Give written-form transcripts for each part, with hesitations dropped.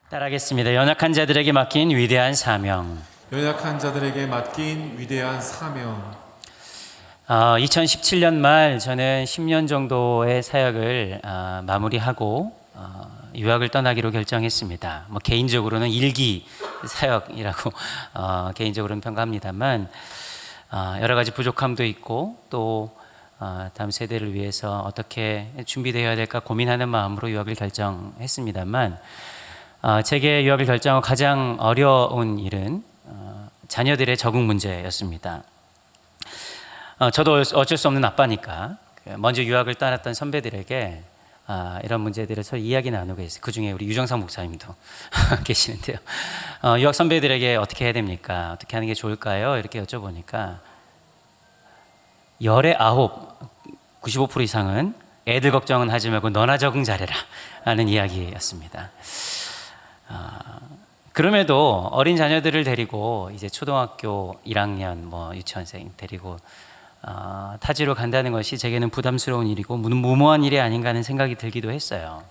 따라하겠습니다. 연약한 자들에게 맡긴 위대한 사명. 연약한 자들에게 맡긴 위대한 사명. 2017년 말 저는 10년 정도의 사역을 마무리하고 유학을 떠나기로 결정했습니다. 개인적으로는 일기 사역이라고 개인적으로는 평가합니다만 여러 가지 부족함도 있고 또 다음 세대를 위해서 어떻게 준비되어야 될까 고민하는 마음으로 유학을 결정했습니다만 제게 유학을 결정하고 가장 어려운 일은 자녀들의 적응 문제였습니다. 저도 어쩔 수 없는 아빠니까 먼저 유학을 떠났던 선배들에게 이런 문제들을 서로 이야기 나누고 있어요. 그 중에 우리 유정상 목사님도 계시는데요. 유학 선배들에게 어떻게 해야 됩니까? 어떻게 하는 게 좋을까요? 이렇게 여쭤보니까 열의 9, 95% 이상은 애들 걱정은 하지 말고 너나 적응 잘해라 하는 이야기였습니다. 그럼에도 어린 자녀들을 데리고 이제 초등학교 1학년 유치원생 데리고 타지로 간다는 것이 제게는 부담스러운 일이고 무모한 일이 아닌가 하는 생각이 들기도 했어요.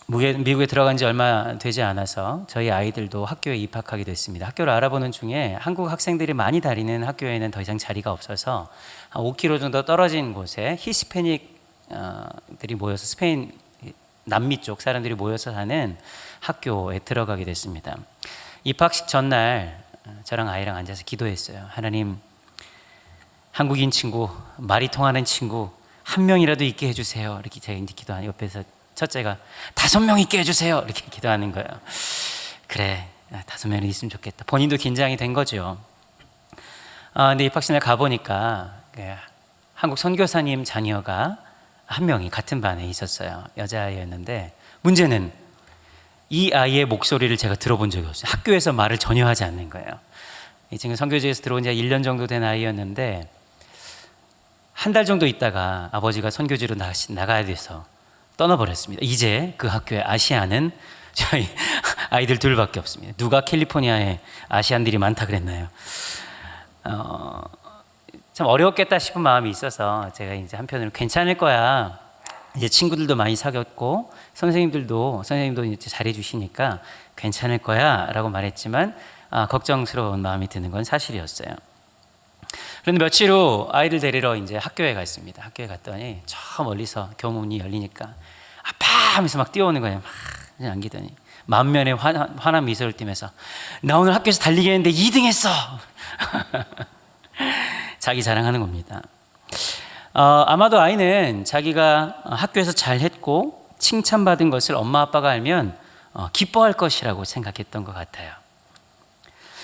미국에 들어간 지 얼마 되지 않아서 저희 아이들도 학교에 입학하게 됐습니다. 학교를 알아보는 중에 한국 학생들이 많이 다니는 학교에는 더 이상 자리가 없어서 한 5km 정도 떨어진 곳에 히스패닉들이 모여서 스페인 남미 쪽 사람들이 모여서 사는 학교에 들어가게 됐습니다. 입학식 전날 저랑 아이랑 앉아서 기도했어요. 하나님, 한국인 친구, 말이 통하는 친구 한 명이라도 있게 해주세요. 이렇게 제가 이제 기도하는 옆에서 첫째가 5명 있게 해주세요. 이렇게 기도하는 거예요. 그래, 5명은 있으면 좋겠다. 본인도 긴장이 된 거죠. 근데 입학식 날 가보니까 한국 선교사님 자녀가 한 명이 같은 반에 있었어요. 여자아이였는데 문제는 이 아이의 목소리를 제가 들어본 적이 없어요. 학교에서 말을 전혀 하지 않는 거예요. 이 친구 선교지에서 들어온 지 1년 정도 된 아이였는데 한 달 정도 있다가 아버지가 선교지로 나가야 돼서 떠나버렸습니다. 이제 그 학교에 아시아는 저희 아이들 둘밖에 없습니다. 누가 캘리포니아에 아시안들이 많다 그랬나요? 참 어려웠겠다 싶은 마음이 있어서 제가 이제 한편으로 괜찮을 거야. 이제 친구들도 많이 사귀었고 선생님도 이제 잘해 주시니까 괜찮을 거야라고 말했지만 걱정스러운 마음이 드는 건 사실이었어요. 그런데 며칠 후 아이들 데리러 이제 학교에 갔습니다. 학교에 갔더니 저 멀리서 교문이 열리니까 아빠 하면서 막 뛰어오는 거예요. 막 안기더니 만면에 환한 미소를 띠면서 나 오늘 학교에서 달리기 했는데 2등 했어. 자기 자랑하는 겁니다. 아마도 아이는 자기가 학교에서 잘했고 칭찬받은 것을 엄마 아빠가 알면 기뻐할 것이라고 생각했던 것 같아요.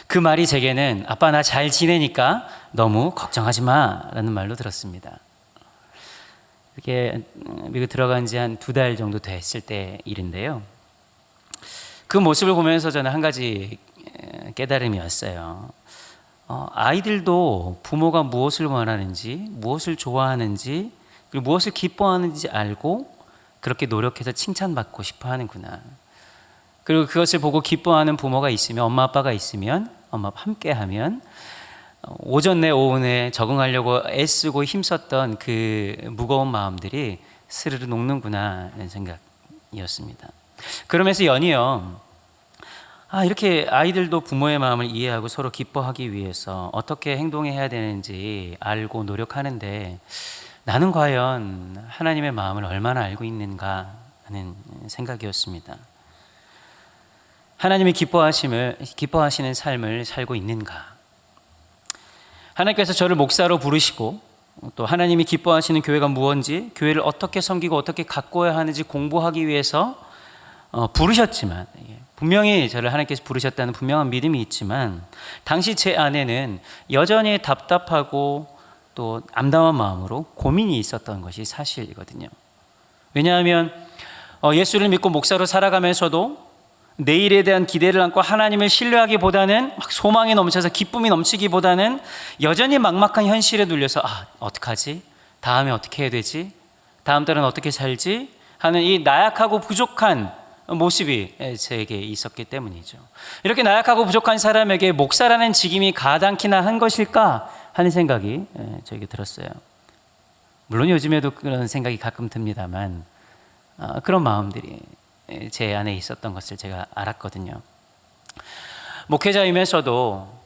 그 말이 제게는 아빠 나 잘 지내니까 너무 걱정하지 마라는 말로 들었습니다. 이렇게 미국 들어간 지 한 2달 정도 됐을 때 일인데요. 그 모습을 보면서 저는 한 가지 깨달음이 왔어요. 아이들도 부모가 무엇을 원하는지, 무엇을 좋아하는지, 그리고 무엇을 기뻐하는지 알고 그렇게 노력해서 칭찬받고 싶어 하는구나. 그리고 그것을 보고 기뻐하는 부모가 있으면, 엄마 아빠가 있으면, 엄마 아빠 함께 하면 오전 내 오후 내 적응하려고 애쓰고 힘썼던 그 무거운 마음들이 스르르 녹는구나 하는 생각이었습니다. 그러면서 연이어 이렇게 아이들도 부모의 마음을 이해하고 서로 기뻐하기 위해서 어떻게 행동해야 되는지 알고 노력하는데 나는 과연 하나님의 마음을 얼마나 알고 있는가 하는 생각이었습니다. 하나님이 기뻐하시는 삶을 살고 있는가? 하나님께서 저를 목사로 부르시고 또 하나님이 기뻐하시는 교회가 무엇인지, 교회를 어떻게 섬기고 어떻게 가꿔야 하는지 공부하기 위해서 부르셨지만, 분명히 저를 하나님께서 부르셨다는 분명한 믿음이 있지만 당시 제 안에는 여전히 답답하고 또 암담한 마음으로 고민이 있었던 것이 사실이거든요. 왜냐하면 예수를 믿고 목사로 살아가면서도 내일에 대한 기대를 안고 하나님을 신뢰하기보다는 막 소망이 넘쳐서 기쁨이 넘치기보다는 여전히 막막한 현실에 눌려서 어떡하지? 다음에 어떻게 해야 되지? 다음 달은 어떻게 살지? 하는 이 나약하고 부족한 모습이 제게 있었기 때문이죠. 이렇게 나약하고 부족한 사람에게 목사라는 직임이 가당키나 한 것일까 하는 생각이 저에게 들었어요. 물론 요즘에도 그런 생각이 가끔 듭니다만 그런 마음들이 제 안에 있었던 것을 제가 알았거든요. 목회자이면서도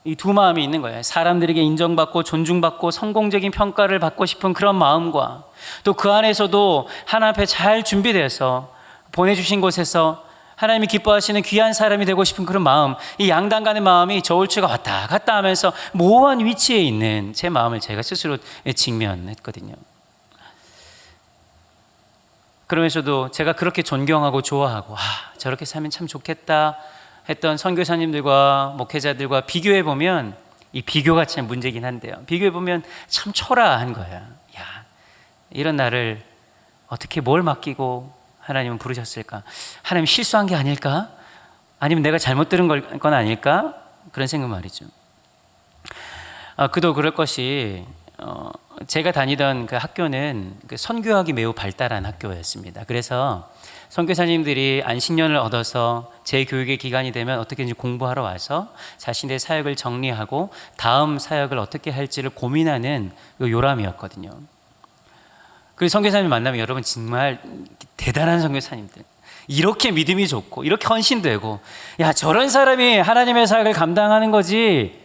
이 두 마음이 있는 거예요. 사람들에게 인정받고 존중받고 성공적인 평가를 받고 싶은 그런 마음과 또 그 안에서도 하나님 앞에 잘 준비돼서 보내주신 곳에서 하나님이 기뻐하시는 귀한 사람이 되고 싶은 그런 마음, 이 양당 간의 마음이 저울추가 왔다 갔다 하면서 모호한 위치에 있는 제 마음을 제가 스스로 직면했거든요. 그러면서도 제가 그렇게 존경하고 좋아하고 저렇게 살면 참 좋겠다 했던 선교사님들과 목회자들과 비교해 보면 이 비교가 참 문제긴 한데요. 비교해 보면 참 초라한 거예요. 야, 이런 나를 어떻게 뭘 맡기고 하나님은 부르셨을까? 하나님 실수한 게 아닐까? 아니면 내가 잘못 들은 건 아닐까? 그런 생각 말이죠. 그도 그럴 것이 제가 다니던 그 학교는 그 선교학이 매우 발달한 학교였습니다. 그래서 선교사님들이 안식년을 얻어서 재교육의 기간이 되면 어떻게든지 공부하러 와서 자신의 사역을 정리하고 다음 사역을 어떻게 할지를 고민하는 그 요람이었거든요. 그 선교사님 만나면 여러분 정말 대단한 선교사님들, 이렇게 믿음이 좋고 이렇게 헌신되고 야 저런 사람이 하나님의 사역을 감당하는 거지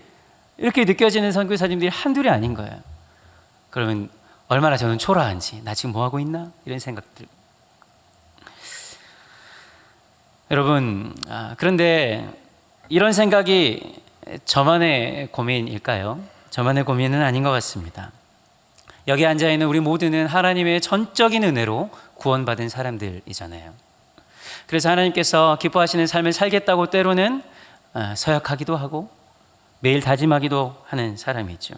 이렇게 느껴지는 선교사님들이 한둘이 아닌 거예요. 그러면 얼마나 저는 초라한지, 나 지금 뭐 하고 있나 이런 생각들. 여러분, 그런데 이런 생각이 저만의 고민일까요? 저만의 고민은 아닌 것 같습니다. 여기 앉아있는 우리 모두는 하나님의 전적인 은혜로 구원받은 사람들이잖아요. 그래서 하나님께서 기뻐하시는 삶을 살겠다고 때로는 서약하기도 하고 매일 다짐하기도 하는 사람이죠.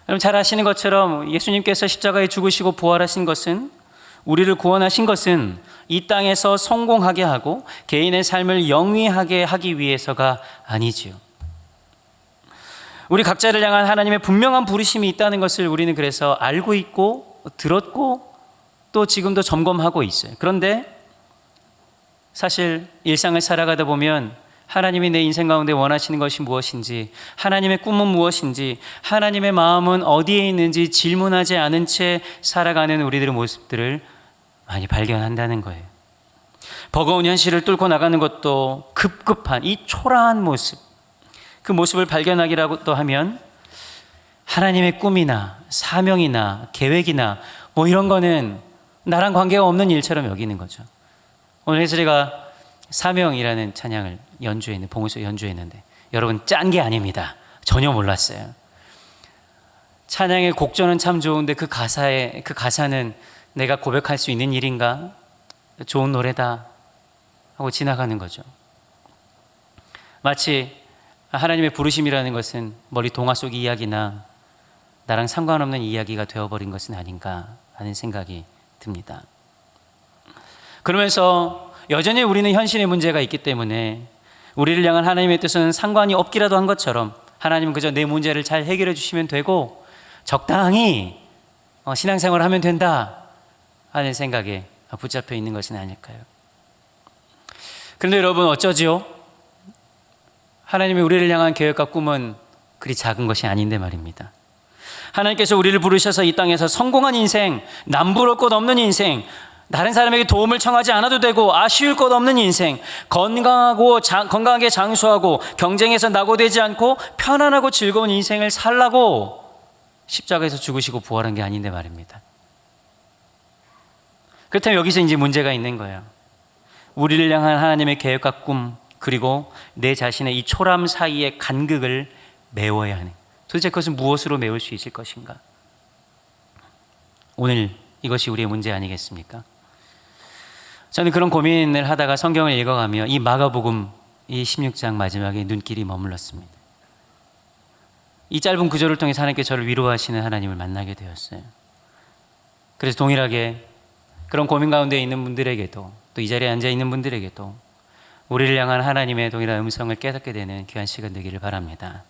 여러분 잘 아시는 것처럼 예수님께서 십자가에 죽으시고 부활하신 것은, 우리를 구원하신 것은 이 땅에서 성공하게 하고 개인의 삶을 영위하게 하기 위해서가 아니지요. 우리 각자를 향한 하나님의 분명한 부르심이 있다는 것을 우리는 그래서 알고 있고 들었고 또 지금도 점검하고 있어요. 그런데 사실 일상을 살아가다 보면 하나님이 내 인생 가운데 원하시는 것이 무엇인지, 하나님의 꿈은 무엇인지, 하나님의 마음은 어디에 있는지 질문하지 않은 채 살아가는 우리들의 모습들을 많이 발견한다는 거예요. 버거운 현실을 뚫고 나가는 것도 급급한 이 초라한 모습, 그 모습을 발견하기라도 하면 하나님의 꿈이나 사명이나 계획이나 뭐 이런 거는 나랑 관계가 없는 일처럼 여기는 거죠. 오늘 혜슬이가 사명이라는 찬양을 봉우소 연주했는데 여러분 짠 게 아닙니다. 전혀 몰랐어요. 찬양의 곡조는 참 좋은데 그 가사는 내가 고백할 수 있는 일인가? 좋은 노래다 하고 지나가는 거죠. 마치 하나님의 부르심이라는 것은 머리 동화 속 이야기나 나랑 상관없는 이야기가 되어버린 것은 아닌가 하는 생각이 듭니다. 그러면서 여전히 우리는 현실의 문제가 있기 때문에 우리를 향한 하나님의 뜻은 상관이 없기라도 한 것처럼 하나님은 그저 내 문제를 잘 해결해 주시면 되고 적당히 신앙생활을 하면 된다 하는 생각에 붙잡혀 있는 것은 아닐까요? 그런데 여러분 어쩌지요? 하나님의 우리를 향한 계획과 꿈은 그리 작은 것이 아닌데 말입니다. 하나님께서 우리를 부르셔서 이 땅에서 성공한 인생, 남부러울 것 없는 인생, 다른 사람에게 도움을 청하지 않아도 되고 아쉬울 것 없는 인생, 건강하게 장수하고 경쟁에서 낙오되지 않고 편안하고 즐거운 인생을 살라고 십자가에서 죽으시고 부활한 게 아닌데 말입니다. 그렇다면 여기서 이제 문제가 있는 거예요. 우리를 향한 하나님의 계획과 꿈, 그리고 내 자신의 이 초람 사이의 간극을 메워야 하는, 도대체 그것은 무엇으로 메울 수 있을 것인가? 오늘 이것이 우리의 문제 아니겠습니까? 저는 그런 고민을 하다가 성경을 읽어가며 이 마가복음 이 16장 마지막에 눈길이 머물렀습니다. 이 짧은 구절을 통해서 하나님께 저를 위로하시는 하나님을 만나게 되었어요. 그래서 동일하게 그런 고민 가운데 있는 분들에게도, 또 이 자리에 앉아 있는 분들에게도 우리를 향한 하나님의 동일한 음성을 깨닫게 되는 귀한 시간 되기를 바랍니다.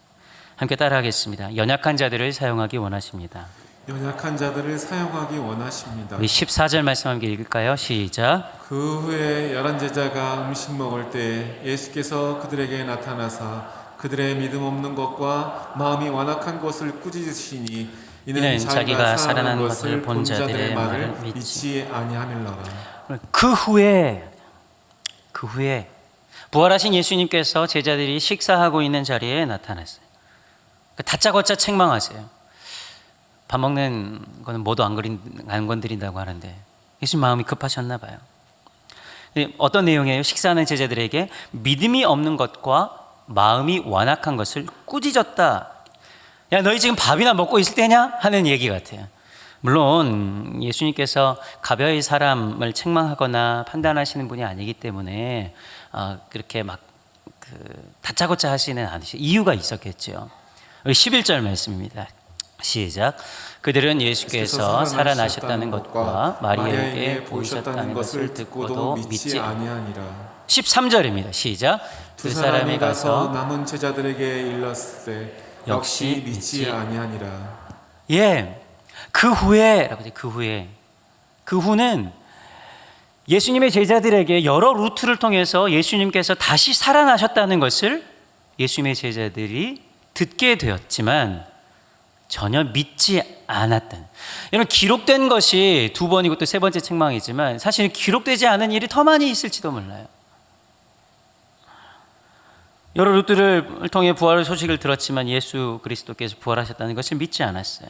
함께 따라하겠습니다. 연약한 자들을 사용하기 원하십니다. 연약한 자들을 사용하기 원하십니다. 우리 14절 말씀 함께 읽을까요? 시작. 그 후에 11 제자가 음식 먹을 때 예수께서 그들에게 나타나사 그들의 믿음 없는 것과 마음이 완악한 것을 꾸짖으시니 이는 자기가 살아난 것을 본 자들의 말을 믿지 아니함일러라. 그 후에 그 후에 부활하신 예수님께서 제자들이 식사하고 있는 자리에 나타났어요. 다짜고짜 책망하세요. 밥 먹는 거는 뭐도 안 건드린다고 하는데 예수님 마음이 급하셨나 봐요. 어떤 내용이에요? 식사하는 제자들에게 믿음이 없는 것과 마음이 완악한 것을 꾸짖었다. 야, 너희 지금 밥이나 먹고 있을 때냐? 하는 얘기 같아요. 물론 예수님께서 가벼이 사람을 책망하거나 판단하시는 분이 아니기 때문에 그렇게 막 다짜고짜 하시는 않으시죠. 이유가 있었겠죠. 11절 말씀입니다. 시작. 그들은 예수께서 살아나셨다는 것과 마리아에게 보이셨다는 것을 듣고도 믿지 아니하니라. 13절입니다. 시작. 두 사람이 가서 남은 제자들에게 일렀을 때 역시 믿지 아니하니라. 예, 그 후는 예수님의 제자들에게 여러 루트를 통해서 예수님께서 다시 살아나셨다는 것을 예수님의 제자들이 듣게 되었지만 전혀 믿지 않았던. 여러분, 기록된 것이 두 번이고 또 세 번째 책망이지만 사실 기록되지 않은 일이 더 많이 있을지도 몰라요. 여러 루트를 통해 부활의 소식을 들었지만 예수 그리스도께서 부활하셨다는 것을 믿지 않았어요.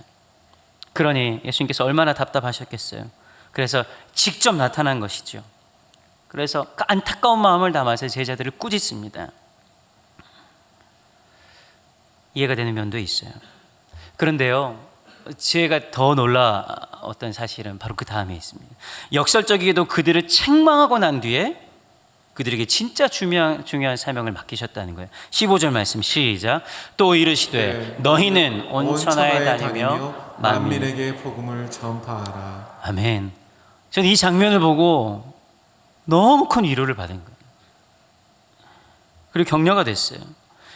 그러니 예수님께서 얼마나 답답하셨겠어요. 그래서 직접 나타난 것이죠. 그래서 안타까운 마음을 담아서 제자들을 꾸짖습니다. 이해가 되는 면도 있어요. 그런데요, 제가 더 놀라웠던 사실은 바로 그 다음에 있습니다. 역설적이게도 그들을 책망하고 난 뒤에 그들에게 진짜 중요한 사명을 맡기셨다는 거예요. 15절 말씀 시작. 또 이르시되 너희는 온 천하에 다니며 만민에게 복음을 전파하라. 아멘. 저는 이 장면을 보고 너무 큰 위로를 받은 거예요. 그리고 격려가 됐어요.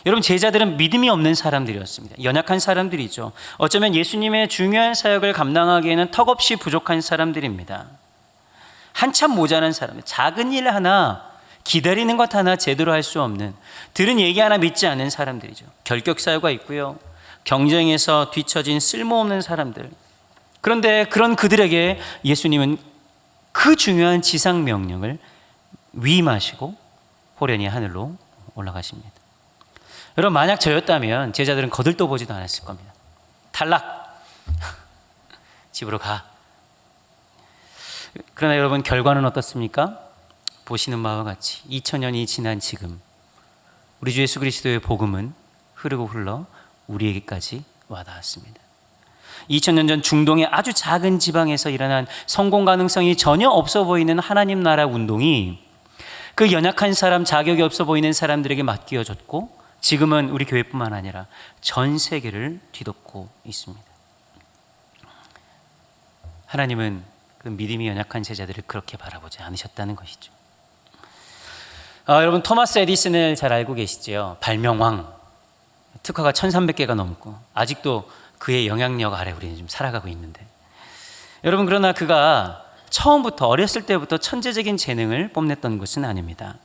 여러분, 제자들은 믿음이 없는 사람들이었습니다. 연약한 사람들이죠. 어쩌면 예수님의 중요한 사역을 감당하기에는 턱없이 부족한 사람들입니다. 한참 모자란 사람, 작은 일 하나, 기다리는 것 하나 제대로 할 수 없는, 들은 얘기 하나 믿지 않는 사람들이죠. 결격 사유가 있고요. 경쟁에서 뒤처진 쓸모없는 사람들. 그런데 그런 그들에게 예수님은 그 중요한 지상 명령을 위임하시고 호련히 하늘로 올라가십니다. 여러분, 만약 저였다면 제자들은 거들떠보지도 않았을 겁니다. 탈락! 집으로 가. 그러나 여러분, 결과는 어떻습니까? 보시는 바와 같이 2000년이 지난 지금 우리 주 예수 그리스도의 복음은 흐르고 흘러 우리에게까지 와닿았습니다. 2000년 전 중동의 아주 작은 지방에서 일어난 성공 가능성이 전혀 없어 보이는 하나님 나라 운동이 그 연약한 사람, 자격이 없어 보이는 사람들에게 맡겨졌고 지금은 우리 교회뿐만 아니라 전 세계를 뒤덮고 있습니다. 하나님은 그 믿음이 연약한 제자들을 그렇게 바라보지 않으셨다는 것이죠. 여러분, 토마스 에디슨을 잘 알고 계시죠? 발명왕. 특허가 1300개가 넘고 아직도 그의 영향력 아래 우리는 좀 살아가고 있는데, 여러분, 그러나 그가 처음부터 어렸을 때부터 천재적인 재능을 뽐냈던 것은 아닙니다.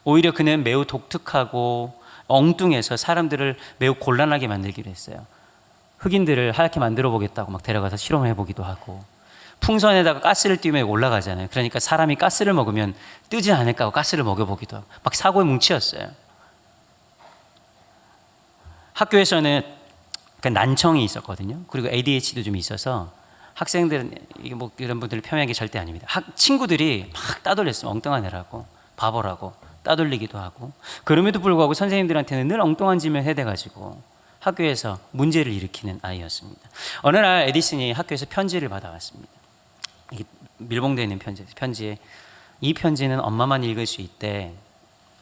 오히려 그는 매우 독특하고 엉뚱해서 사람들을 매우 곤란하게 만들기로 했어요. 흑인들을 하얗게 만들어 보겠다고 막 데려가서 실험해 보기도 하고, 풍선에다가 가스를 띄우면 올라가잖아요. 그러니까 사람이 가스를 먹으면 뜨지 않을까 하고 가스를 먹여보기도 하고, 막 사고의 뭉치였어요. 학교에서는 난청이 있었거든요. 그리고 ADHD도 좀 있어서 학생들은, 이게 뭐 이런 분들을 폄하한 게 절대 아닙니다. 친구들이 막 따돌렸어요. 엉뚱한 애라고, 바보라고 따돌리기도 하고, 그럼에도 불구하고 선생님들한테는 늘 엉뚱한 짓을 해대가지고 학교에서 문제를 일으키는 아이였습니다. 어느 날 에디슨이 학교에서 편지를 받아왔습니다. 이게 밀봉되어 있는 편지예요. 편지에 이 편지는 엄마만 읽을 수 있대.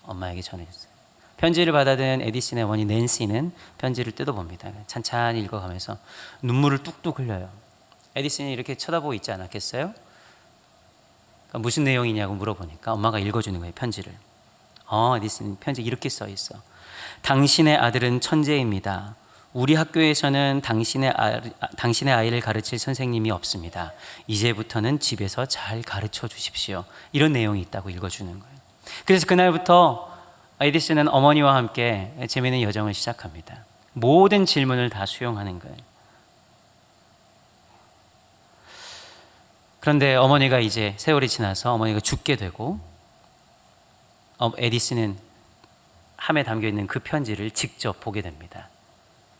엄마에게 전해줬어요. 편지를 받아든 에디슨의 어머니 낸시는 편지를 뜯어봅니다. 찬찬히 읽어가면서 눈물을 뚝뚝 흘려요. 에디슨이 이렇게 쳐다보고 있지 않았겠어요? 그러니까 무슨 내용이냐고 물어보니까 엄마가 읽어주는 거예요, 편지를. 에디슨, 편지 이렇게 써 있어. 당신의 아들은 천재입니다. 우리 학교에서는 당신의 아이를 가르칠 선생님이 없습니다. 이제부터는 집에서 잘 가르쳐 주십시오. 이런 내용이 있다고 읽어주는 거예요. 그래서 그날부터 에디슨은 어머니와 함께 재미있는 여정을 시작합니다. 모든 질문을 다 수용하는 거예요. 그런데 어머니가 이제 세월이 지나서 어머니가 죽게 되고, 에디슨은 함에 담겨 있는 그 편지를 직접 보게 됩니다.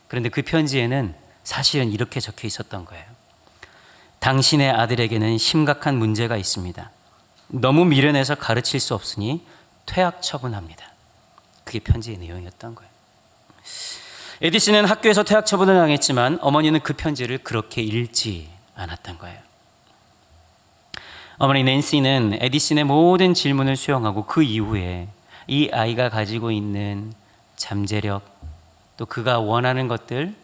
그런데 그 편지에는 사실은 이렇게 적혀 있었던 거예요. 당신의 아들에게는 심각한 문제가 있습니다. 너무 미련해서 가르칠 수 없으니 퇴학 처분합니다. 그게 편지의 내용이었던 거예요. 에디슨은 학교에서 퇴학 처분을 당했지만 어머니는 그 편지를 그렇게 읽지 않았던 거예요. 어머니 낸시는 에디슨의 모든 질문을 수용하고 그 이후에 이 아이가 가지고 있는 잠재력, 또 그가 원하는 것들,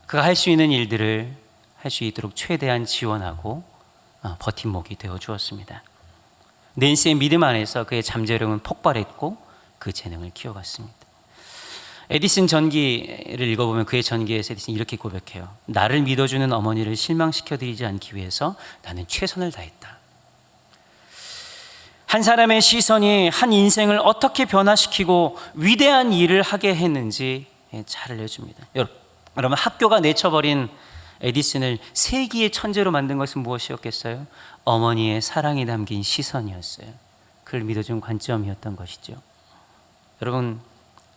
그가 할 수 있는 일들을 할 수 있도록 최대한 지원하고 버팀목이 되어 주었습니다. 낸시의 믿음 안에서 그의 잠재력은 폭발했고 그 재능을 키워갔습니다. 에디슨 전기를 읽어보면 그의 전기에서 에디슨이 이렇게 고백해요. 나를 믿어주는 어머니를 실망시켜드리지 않기 위해서 나는 최선을 다했다. 한 사람의 시선이 한 인생을 어떻게 변화시키고 위대한 일을 하게 했는지 잘 알려줍니다. 여러분, 학교가 내쳐버린 에디슨을 세기의 천재로 만든 것은 무엇이었겠어요? 어머니의 사랑이 담긴 시선이었어요. 그를 믿어준 관점이었던 것이죠. 여러분,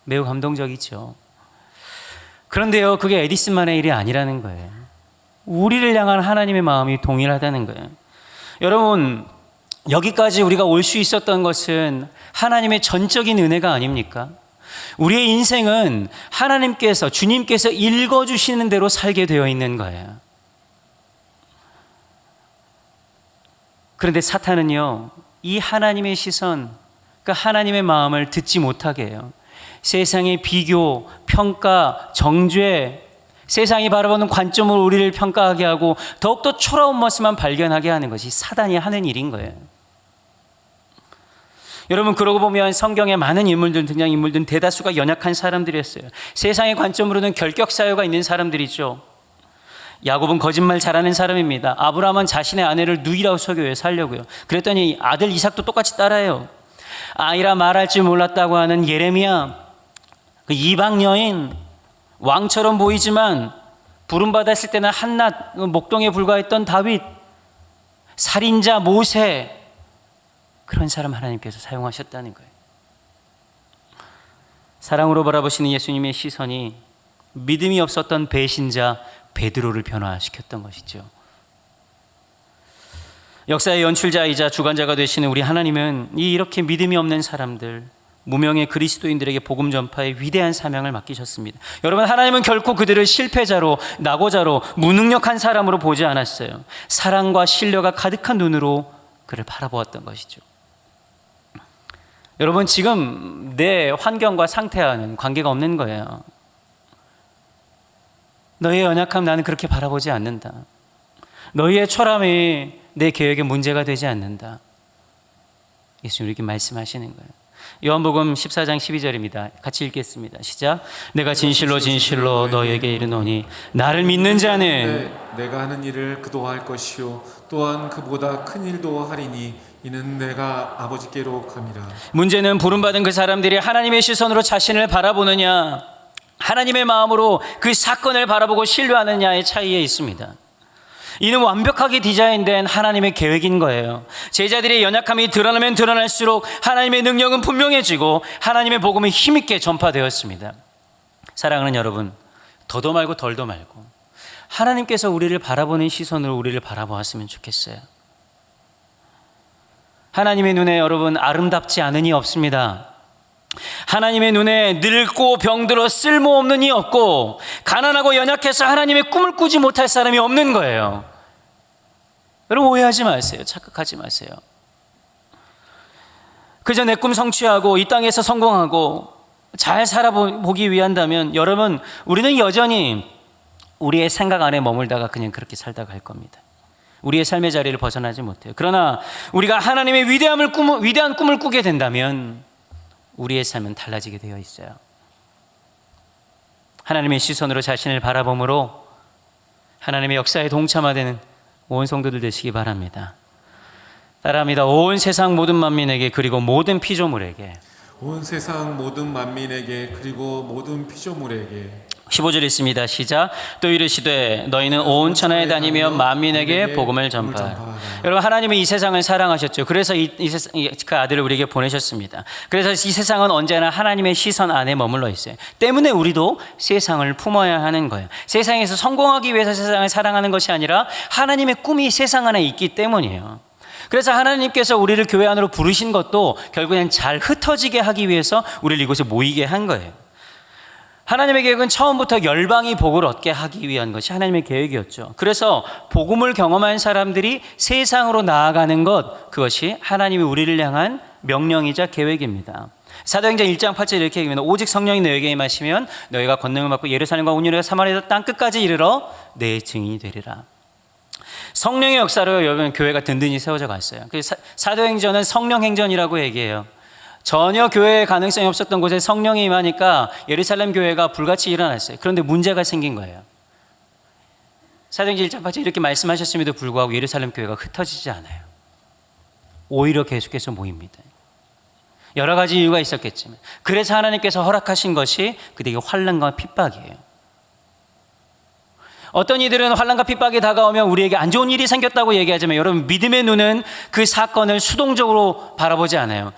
매우 감동적이죠. 그런데요, 그게 에디슨만의 일이 아니라는 거예요. 우리를 향한 하나님의 마음이 동일하다는 거예요. 여러분, 여기까지 우리가 올 수 있었던 것은 하나님의 전적인 은혜가 아닙니까? 우리의 인생은 하나님께서, 주님께서 읽어주시는 대로 살게 되어 있는 거예요. 그런데 사탄은요, 이 하나님의 시선, 그러니까 하나님의 마음을 듣지 못하게 해요. 세상의 비교, 평가, 정죄, 세상이 바라보는 관점으로 우리를 평가하게 하고 더욱더 초라한 모습만 발견하게 하는 것이 사단이 하는 일인 거예요. 여러분, 그러고 보면 성경에 많은 인물들, 등장인물들은 대다수가 연약한 사람들이었어요. 세상의 관점으로는 결격사유가 있는 사람들이죠. 야곱은 거짓말 잘하는 사람입니다. 아브라함은 자신의 아내를 누이라고 속여요, 살려고요. 그랬더니 아들 이삭도 똑같이 따라해요. 아이라 말할 줄 몰랐다고 하는 예레미야, 그 이방 여인, 왕처럼 보이지만 부름받았을 때는 한낱 목동에 불과했던 다윗, 살인자 모세, 그런 사람 하나님께서 사용하셨다는 거예요. 사랑으로 바라보시는 예수님의 시선이 믿음이 없었던 배신자 베드로를 변화시켰던 것이죠. 역사의 연출자이자 주관자가 되시는 우리 하나님은 이렇게 믿음이 없는 사람들, 무명의 그리스도인들에게 복음 전파의 위대한 사명을 맡기셨습니다. 여러분, 하나님은 결코 그들을 실패자로, 낙오자로, 무능력한 사람으로 보지 않았어요. 사랑과 신뢰가 가득한 눈으로 그를 바라보았던 것이죠. 여러분, 지금 내 환경과 상태와는 관계가 없는 거예요. 너희의 연약함 나는 그렇게 바라보지 않는다. 너희의 초람이 내 계획에 문제가 되지 않는다. 예수님 이렇게 말씀하시는 거예요. 요한복음 14장 12절입니다. 같이 읽겠습니다. 시작. 내가 진실로 진실로 너희에게 이르노니 나를 믿는 자는 내가 하는 일을 그도 할 것이요 또한 그보다 큰 일도 하리니 이는 내가 아버지께로 감이라. 문제는 부름받은 그 사람들이 하나님의 시선으로 자신을 바라보느냐, 하나님의 마음으로 그 사건을 바라보고 신뢰하느냐의 차이에 있습니다. 이는 완벽하게 디자인된 하나님의 계획인 거예요. 제자들의 연약함이 드러나면 드러날수록 하나님의 능력은 분명해지고 하나님의 복음은 힘있게 전파되었습니다. 사랑하는 여러분, 더도 말고 덜도 말고 하나님께서 우리를 바라보는 시선으로 우리를 바라보았으면 좋겠어요. 하나님의 눈에 여러분 아름답지 않은 이 없습니다. 하나님의 눈에 늙고 병들어 쓸모없는 이 없고 가난하고 연약해서 하나님의 꿈을 꾸지 못할 사람이 없는 거예요. 여러분, 오해하지 마세요. 착각하지 마세요. 그저 내 꿈 성취하고 이 땅에서 성공하고 잘 살아보기 위한다면 여러분, 우리는 여전히 우리의 생각 안에 머물다가 그냥 그렇게 살다 갈 겁니다. 우리의 삶의 자리를 벗어나지 못해요. 그러나 우리가 하나님의 위대한 꿈을 꾸게 된다면 우리의 삶은 달라지게 되어 있어요. 하나님의 시선으로 자신을 바라봄으로 하나님의 역사에 동참하되는 온 성도들 되시기 바랍니다. 따라합니다. 온 세상 모든 만민에게 그리고 모든 피조물에게 온 세상 모든 만민에게 그리고 모든 피조물에게 15절 있습니다. 시작. 또 이르시되 너희는 온 천하에 다니며 만민에게 복음을 전파하라. 여러분, 하나님은 이 세상을 사랑하셨죠. 그래서 그 아들을 우리에게 보내셨습니다. 그래서 이 세상은 언제나 하나님의 시선 안에 머물러 있어요. 때문에 우리도 세상을 품어야 하는 거예요. 세상에서 성공하기 위해서 세상을 사랑하는 것이 아니라 하나님의 꿈이 세상 안에 있기 때문이에요. 그래서 하나님께서 우리를 교회 안으로 부르신 것도 결국엔 잘 흩어지게 하기 위해서 우리를 이곳에 모이게 한 거예요. 하나님의 계획은 처음부터 열방이 복을 얻게 하기 위한 것이 하나님의 계획이었죠. 그래서 복음을 경험한 사람들이 세상으로 나아가는 것, 그것이 하나님이 우리를 향한 명령이자 계획입니다. 사도행전 1장 8절 이렇게 얘기합니다. 오직 성령이 너에게 임하시면 너희가 권능을 받고 예루살렘과 온 유대와 사마리아 땅 끝까지 이르러 내 증인이 되리라. 성령의 역사로 여러분 교회가 든든히 세워져 갔어요. 사도행전은 성령행전이라고 얘기해요. 전혀 교회에 가능성이 없었던 곳에 성령이 임하니까 예루살렘 교회가 불같이 일어났어요. 그런데 문제가 생긴 거예요. 사도행전 1장 8절 이렇게 말씀하셨음에도 불구하고 예루살렘 교회가 흩어지지 않아요. 오히려 계속해서 모입니다. 여러 가지 이유가 있었겠지만, 그래서 하나님께서 허락하신 것이 그들에게 환난과 핍박이에요. 어떤 이들은 환난과 핍박이 다가오면 우리에게 안 좋은 일이 생겼다고 얘기하지만, 여러분, 믿음의 눈은 그 사건을 수동적으로 바라보지 않아요.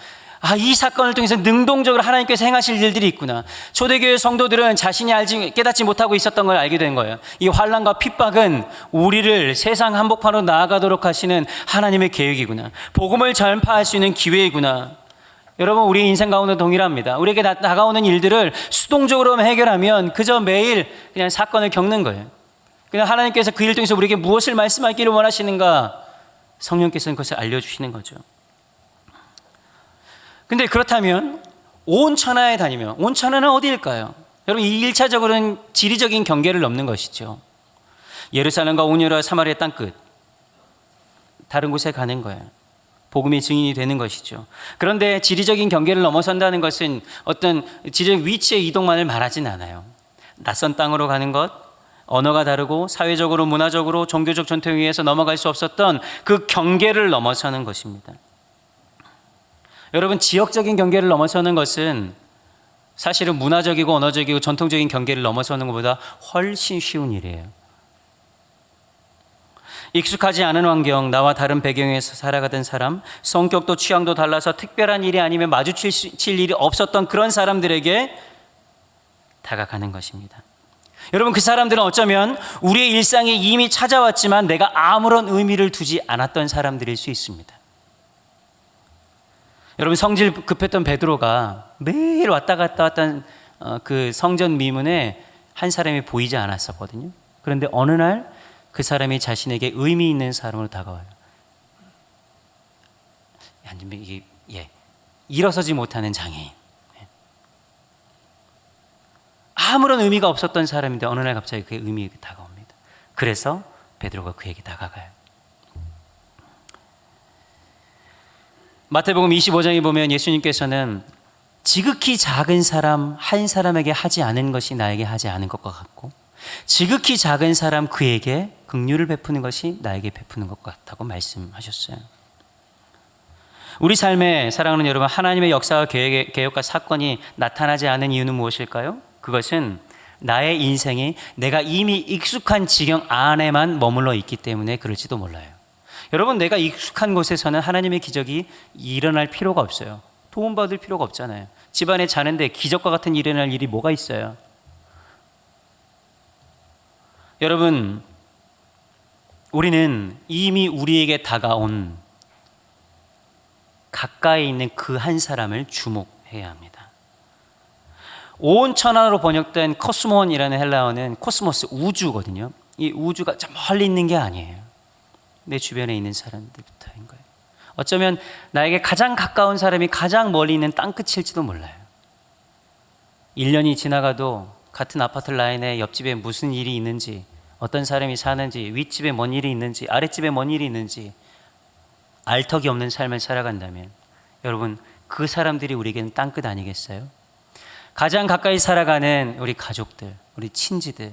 이 사건을 통해서 능동적으로 하나님께서 행하실 일들이 있구나. 초대교회 성도들은 자신이 깨닫지 못하고 있었던 걸 알게 된 거예요. 이 환난과 핍박은 우리를 세상 한복판으로 나아가도록 하시는 하나님의 계획이구나. 복음을 전파할 수 있는 기회이구나. 여러분, 우리 인생 가운데 동일합니다. 우리에게 다가오는 일들을 수동적으로 해결하면 그저 매일 그냥 사건을 겪는 거예요. 그냥 하나님께서 그 일 통해서 우리에게 무엇을 말씀하기를 원하시는가, 성령께서는 그것을 알려주시는 거죠. 근데 그렇다면 온 천하에 다니며, 온 천하는 어디일까요? 여러분, 이 1차적으로는 지리적인 경계를 넘는 것이죠. 예루살렘과 온 유대와 사마리아 땅 끝, 다른 곳에 가는 거예요. 복음의 증인이 되는 것이죠. 그런데 지리적인 경계를 넘어선다는 것은 어떤 지리적 위치의 이동만을 말하진 않아요. 낯선 땅으로 가는 것, 언어가 다르고 사회적으로, 문화적으로, 종교적 전통에 의해서 넘어갈 수 없었던 그 경계를 넘어서는 것입니다. 여러분, 지역적인 경계를 넘어서는 것은 사실은 문화적이고 언어적이고 전통적인 경계를 넘어서는 것보다 훨씬 쉬운 일이에요. 익숙하지 않은 환경, 나와 다른 배경에서 살아가던 사람, 성격도 취향도 달라서 특별한 일이 아니면 마주칠 일이 없었던 그런 사람들에게 다가가는 것입니다. 여러분, 그 사람들은 어쩌면 우리의 일상에 이미 찾아왔지만 내가 아무런 의미를 두지 않았던 사람들일 수 있습니다. 여러분, 성질 급했던 베드로가 매일 왔다 갔다 왔던 그 성전 미문에 한 사람이 보이지 않았었거든요. 그런데 어느 날 그 사람이 자신에게 의미 있는 사람으로 다가와요. 일어서지 못하는 장애인. 아무런 의미가 없었던 사람인데 어느 날 갑자기 그의 의미가 다가옵니다. 그래서 베드로가 그에게 다가가요. 마태복음 25장에 보면 예수님께서는 지극히 작은 사람 한 사람에게 하지 않은 것이 나에게 하지 않은 것과 같고, 지극히 작은 사람 그에게 긍휼을 베푸는 것이 나에게 베푸는 것 같다고 말씀하셨어요. 우리 삶에 사랑하는 여러분, 하나님의 역사와 계획과 사건이 나타나지 않은 이유는 무엇일까요? 그것은 나의 인생이 내가 이미 익숙한 지경 안에만 머물러 있기 때문에 그럴지도 몰라요. 여러분, 내가 익숙한 곳에서는 하나님의 기적이 일어날 필요가 없어요. 도움받을 필요가 없잖아요. 집안에 자는데 기적과 같은 일어날 일이 뭐가 있어요? 여러분, 우리는 이미 우리에게 다가온 가까이 있는 그 한 사람을 주목해야 합니다. 온 천하로 번역된 코스몬이라는 헬라어는 코스모스, 우주거든요. 이 우주가 저 멀리 있는 게 아니에요. 내 주변에 있는 사람들부터인 거예요. 어쩌면 나에게 가장 가까운 사람이 가장 멀리 있는 땅끝일지도 몰라요. 1년이 지나가도 같은 아파트 라인에 옆집에 무슨 일이 있는지, 어떤 사람이 사는지, 윗집에 뭔 일이 있는지, 아랫집에 뭔 일이 있는지 알 턱이 없는 삶을 살아간다면, 여러분, 그 사람들이 우리에게는 땅끝 아니겠어요? 가장 가까이 살아가는 우리 가족들, 우리 친지들,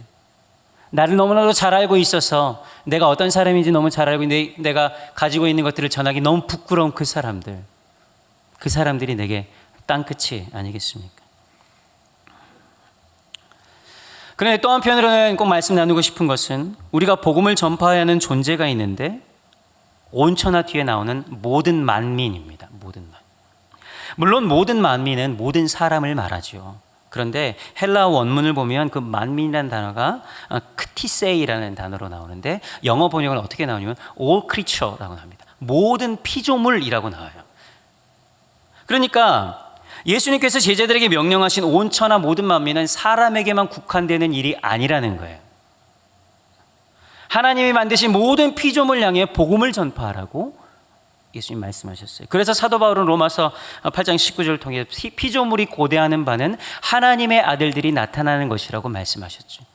나를 너무나도 잘 알고 있어서 내가 어떤 사람인지 너무 잘 알고 내가 가지고 있는 것들을 전하기 너무 부끄러운 그 사람들, 그 사람들이 내게 땅끝이 아니겠습니까? 그런데 또 한편으로는 꼭 말씀 나누고 싶은 것은 우리가 복음을 전파해야 하는 존재가 있는데 온천하 뒤에 나오는 모든 만민입니다. 모든 만민. 물론 모든 만민은 모든 사람을 말하죠. 그런데 헬라어 원문을 보면 그 만민이라는 단어가 크티세이라는 단어로 나오는데 영어 번역은 어떻게 나오냐면 all creature라고 합니다. 모든 피조물이라고 나와요. 그러니까 예수님께서 제자들에게 명령하신 온천하 모든 만민은 사람에게만 국한되는 일이 아니라는 거예요. 하나님이 만드신 모든 피조물 향해 복음을 전파하라고 예수님 말씀하셨어요. 그래서 사도 바울은 로마서 8장 19절을 통해 피조물이 고대하는 바는 하나님의 아들들이 나타나는 것이라고 말씀하셨죠.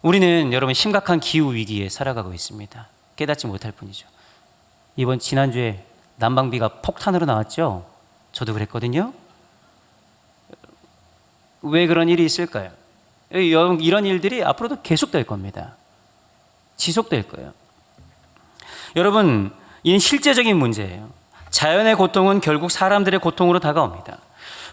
우리는 여러분 심각한 기후 위기에 살아가고 있습니다. 깨닫지 못할 뿐이죠. 지난주에 난방비가 폭탄으로 나왔죠. 저도 그랬거든요. 왜 그런 일이 있을까요? 이런 일들이 앞으로도 계속될 겁니다. 지속될 거예요. 여러분, 이는 실제적인 문제예요. 자연의 고통은 결국 사람들의 고통으로 다가옵니다.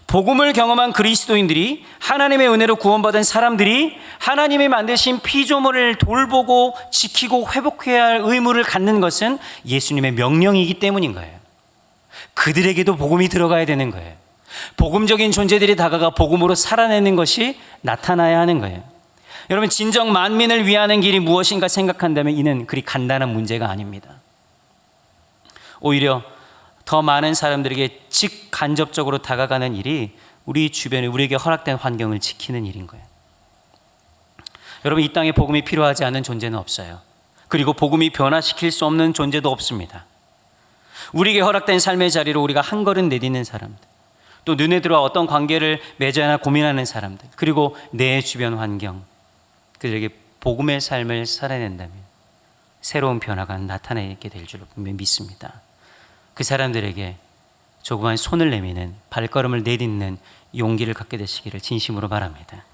복음을 경험한 그리스도인들이, 하나님의 은혜로 구원받은 사람들이 하나님이 만드신 피조물을 돌보고 지키고 회복해야 할 의무를 갖는 것은 예수님의 명령이기 때문인 거예요. 그들에게도 복음이 들어가야 되는 거예요. 복음적인 존재들이 다가가 복음으로 살아내는 것이 나타나야 하는 거예요. 여러분, 진정 만민을 위하는 길이 무엇인가 생각한다면 이는 그리 간단한 문제가 아닙니다. 오히려 더 많은 사람들에게 직간접적으로 다가가는 일이 우리 주변에 우리에게 허락된 환경을 지키는 일인 거예요. 여러분, 이 땅에 복음이 필요하지 않은 존재는 없어요. 그리고 복음이 변화시킬 수 없는 존재도 없습니다. 우리에게 허락된 삶의 자리로 우리가 한 걸음 내딛는 사람들, 또 눈에 들어와 어떤 관계를 맺어야 하나 고민하는 사람들, 그리고 내 주변 환경, 그들에게 복음의 삶을 살아낸다면 새로운 변화가 나타나게 될 줄로 분명히 믿습니다. 그 사람들에게 조그만 손을 내미는, 발걸음을 내딛는 용기를 갖게 되시기를 진심으로 바랍니다.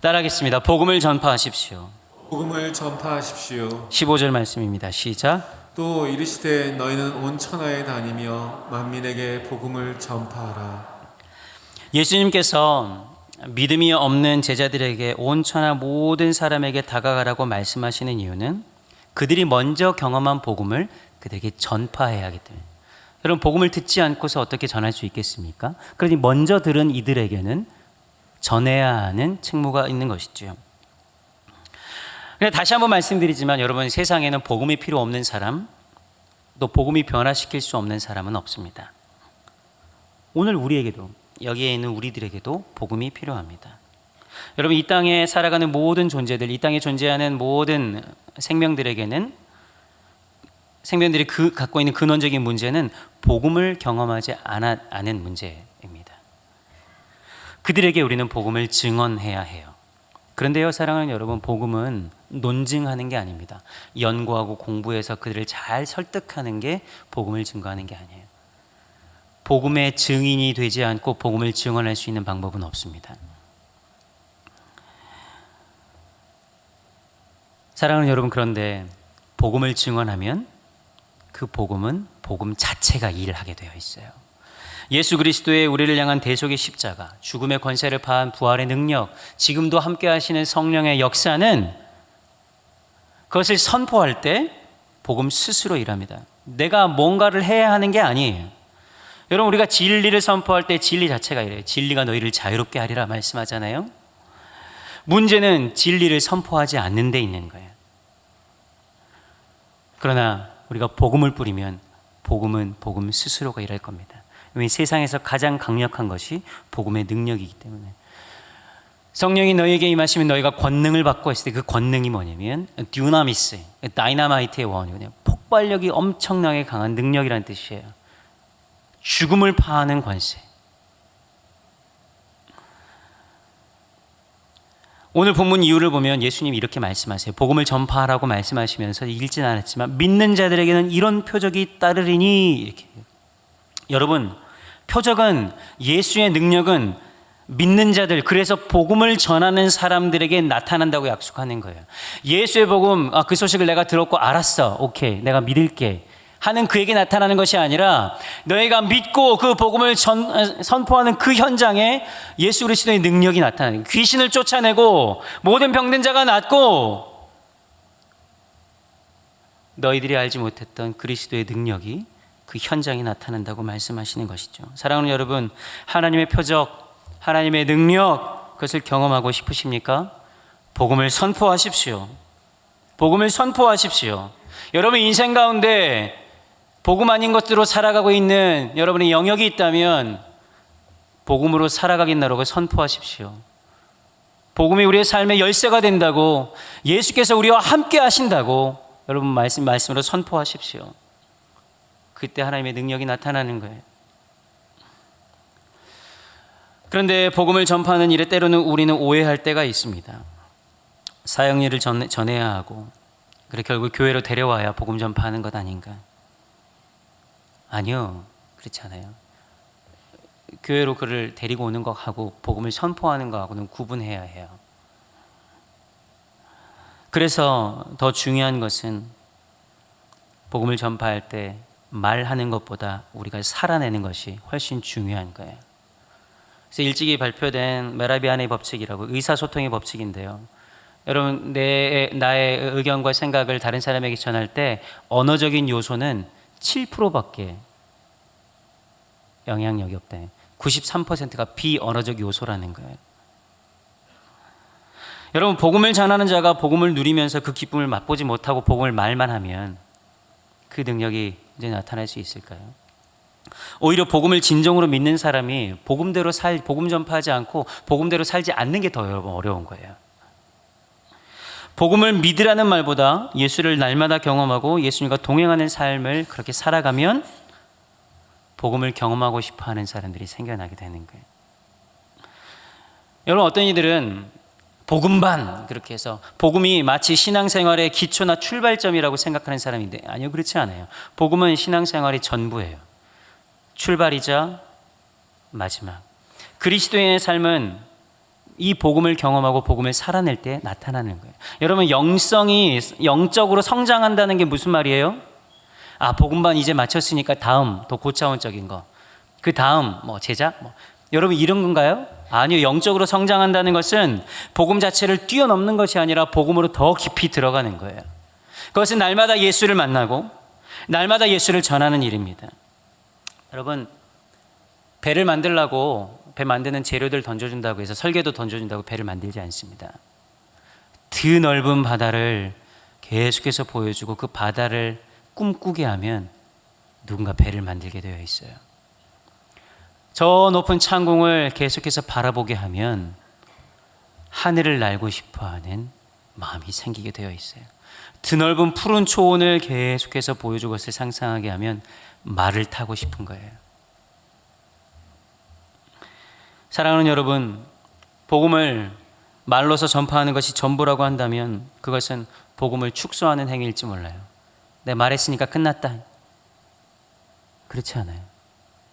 따라하겠습니다. 복음을 전파하십시오. 복음을 전파하십시오. 15절 말씀입니다. 시작. 또 이르시되 너희는 온 천하에 다니며 만민에게 복음을 전파하라. 예수님께서 믿음이 없는 제자들에게 온 천하 모든 사람에게 다가가라고 말씀하시는 이유는 그들이 먼저 경험한 복음을 그들에게 전파해야 하기 때문에. 여러분, 복음을 듣지 않고서 어떻게 전할 수 있겠습니까? 그러니 먼저 들은 이들에게는 전해야 하는 책무가 있는 것이죠. 다시 한번 말씀드리지만 여러분, 세상에는 복음이 필요 없는 사람, 또 복음이 변화시킬 수 없는 사람은 없습니다. 오늘 우리에게도, 여기에 있는 우리들에게도 복음이 필요합니다. 여러분, 이 땅에 살아가는 모든 존재들, 이 땅에 존재하는 모든 생명들에게는, 생명들이 갖고 있는 근원적인 문제는 복음을 경험하지 않은 문제입니다. 그들에게 우리는 복음을 증언해야 해요. 그런데요, 사랑하는 여러분, 복음은 논증하는 게 아닙니다. 연구하고 공부해서 그들을 잘 설득하는 게 복음을 증거하는 게 아니에요. 복음의 증인이 되지 않고 복음을 증언할 수 있는 방법은 없습니다. 사랑하는 여러분, 그런데 복음을 증언하면 그 복음은 복음 자체가 일하게 되어 있어요. 예수 그리스도의 우리를 향한 대속의 십자가, 죽음의 권세를 파한 부활의 능력, 지금도 함께 하시는 성령의 역사는 그것을 선포할 때 복음 스스로 일합니다. 내가 뭔가를 해야 하는 게 아니에요. 여러분, 우리가 진리를 선포할 때 진리 자체가 이래요. 진리가 너희를 자유롭게 하리라 말씀하잖아요. 문제는 진리를 선포하지 않는 데 있는 거예요. 그러나 우리가 복음을 뿌리면 복음은 복음 스스로가 일할 겁니다. 왜? 세상에서 가장 강력한 것이 복음의 능력이기 때문에. 성령이 너희에게 임하시면 너희가 권능을 받고 있을 때 그 권능이 뭐냐면 듀나미스, 다이나마이트의 원이거든요. 폭발력이 엄청나게 강한 능력이라는 뜻이에요. 죽음을 파하는 권세. 오늘 본문 이유를 보면 예수님이 이렇게 말씀하세요. 복음을 전파하라고 말씀하시면서 읽지는 않았지만 믿는 자들에게는 이런 표적이 따르리니, 이렇게. 여러분, 표적은, 예수의 능력은 믿는 자들, 그래서 복음을 전하는 사람들에게 나타난다고 약속하는 거예요. 예수의 복음, 그 소식을 내가 들었고 알았어, 오케이, 내가 믿을게 하는 그에게 나타나는 것이 아니라 너희가 믿고 그 복음을 선포하는 그 현장에 예수 그리스도의 능력이 나타나는 거예요. 귀신을 쫓아내고 모든 병든 자가 낫고 너희들이 알지 못했던 그리스도의 능력이 그 현장에 나타난다고 말씀하시는 것이죠. 사랑하는 여러분, 하나님의 표적, 하나님의 능력, 그것을 경험하고 싶으십니까? 복음을 선포하십시오. 복음을 선포하십시오. 여러분 인생 가운데 복음 아닌 것들로 살아가고 있는 여러분의 영역이 있다면 복음으로 살아가겠나라고 선포하십시오. 복음이 우리의 삶의 열쇠가 된다고, 예수께서 우리와 함께 하신다고 여러분 말씀으로 선포하십시오. 그때 하나님의 능력이 나타나는 거예요. 그런데 복음을 전파하는 일에 때로는 우리는 오해할 때가 있습니다. 사역일을 전해야 하고, 그래 결국 교회로 데려와야 복음 전파하는 것 아닌가? 아니요, 그렇지 않아요. 교회로 그를 데리고 오는 것하고 복음을 선포하는 것하고는 구분해야 해요. 그래서 더 중요한 것은 복음을 전파할 때 말하는 것보다 우리가 살아내는 것이 훨씬 중요한 거예요. 그래서 일찍이 발표된 메라비안의 법칙이라고, 의사소통의 법칙인데요. 여러분, 나의 의견과 생각을 다른 사람에게 전할 때 언어적인 요소는 7%밖에 영향력이 없다. 93%가 비언어적 요소라는 거예요. 여러분, 복음을 전하는 자가 복음을 누리면서 그 기쁨을 맛보지 못하고 복음을 말만 하면 그 능력이 이제 나타날 수 있을까요? 오히려 복음을 진정으로 믿는 사람이 복음 전파하지 않고 복음대로 살지 않는 게 더 어려운 거예요. 복음을 믿으라는 말보다 예수를 날마다 경험하고 예수님과 동행하는 삶을 그렇게 살아가면 복음을 경험하고 싶어하는 사람들이 생겨나게 되는 거예요. 여러분, 어떤 이들은 복음반 그렇게 해서 복음이 마치 신앙생활의 기초나 출발점이라고 생각하는 사람인데, 아니요, 그렇지 않아요. 복음은 신앙생활이 전부예요. 출발이자 마지막. 그리스도인의 삶은 이 복음을 경험하고 복음을 살아낼 때 나타나는 거예요. 여러분, 영적으로 성장한다는 게 무슨 말이에요? 복음반 이제 마쳤으니까 다음 더 고차원적인 거, 그 다음 제자, 여러분 이런 건가요? 아니요. 영적으로 성장한다는 것은 복음 자체를 뛰어넘는 것이 아니라 복음으로 더 깊이 들어가는 거예요. 그것은 날마다 예수를 만나고 날마다 예수를 전하는 일입니다. 여러분, 배를 만들려고 배 만드는 재료들 던져준다고 해서, 설계도 던져준다고 배를 만들지 않습니다. 드넓은 바다를 계속해서 보여주고 그 바다를 꿈꾸게 하면 누군가 배를 만들게 되어 있어요. 저 높은 창공을 계속해서 바라보게 하면 하늘을 날고 싶어하는 마음이 생기게 되어 있어요. 드넓은 푸른 초원을 계속해서 보여주고 그것을 상상하게 하면 말을 타고 싶은 거예요. 사랑하는 여러분, 복음을 말로서 전파하는 것이 전부라고 한다면 그것은 복음을 축소하는 행위일지 몰라요. 내가 말했으니까 끝났다. 그렇지 않아요.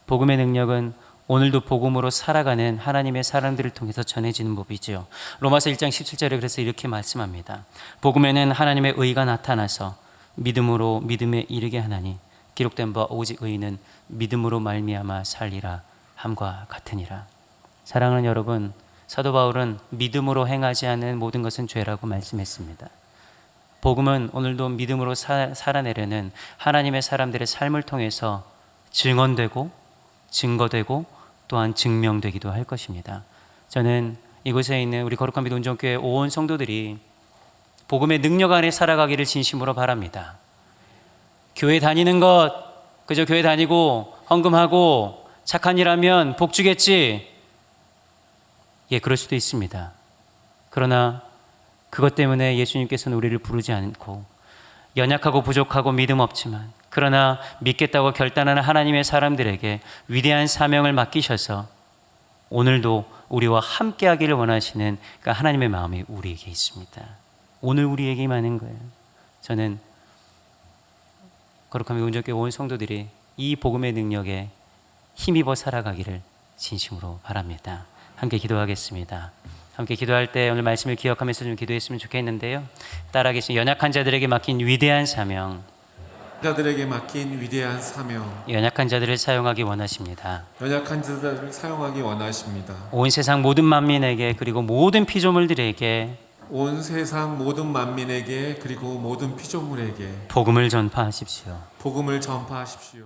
복음의 능력은 오늘도 복음으로 살아가는 하나님의 사람들을 통해서 전해지는 법이죠. 로마서 1장 17절에 그래서 이렇게 말씀합니다. 복음에는 하나님의 의가 나타나서 믿음으로 믿음에 이르게 하나니 기록된 바 오직 의인은 믿음으로 말미암아 살리라 함과 같으니라. 사랑하는 여러분, 사도 바울은 믿음으로 행하지 않는 모든 것은 죄라고 말씀했습니다. 복음은 오늘도 믿음으로 살아내려는 하나님의 사람들의 삶을 통해서 증언되고 증거되고 또한 증명되기도 할 것입니다. 저는 이곳에 있는 우리 거룩한 믿음 온전교회 온 성도들이 복음의 능력 안에 살아가기를 진심으로 바랍니다. 교회 다니는 것, 그저 교회 다니고 헌금하고 착한 일 하면 복 주겠지. 예, 그럴 수도 있습니다. 그러나 그것 때문에 예수님께서는 우리를 부르지 않고, 연약하고 부족하고 믿음 없지만 그러나 믿겠다고 결단하는 하나님의 사람들에게 위대한 사명을 맡기셔서 오늘도 우리와 함께 하기를 원하시는 그 하나님의 마음이 우리에게 있습니다. 오늘 우리에게 임하는 거예요. 저는 거룩한 온전교회 온 성도들이 이 복음의 능력에 힘입어 살아가기를 진심으로 바랍니다. 함께 기도하겠습니다. 함께 기도할 때 오늘 말씀을 기억하면서 좀 기도했으면 좋겠는데요. 따라 계신 연약한 자들에게 맡긴 위대한 사명, 자들에게 맡긴 위대한 사명, 연약한 자들을 사용하기 원하십니다. 연약한 자들을 사용하기 원하십니다. 온 세상 모든 만민에게 그리고 모든 피조물들에게 온 세상 모든 만민에게 그리고 모든 피조물에게 복음을 전파하십시오. 복음을 전파하십시오.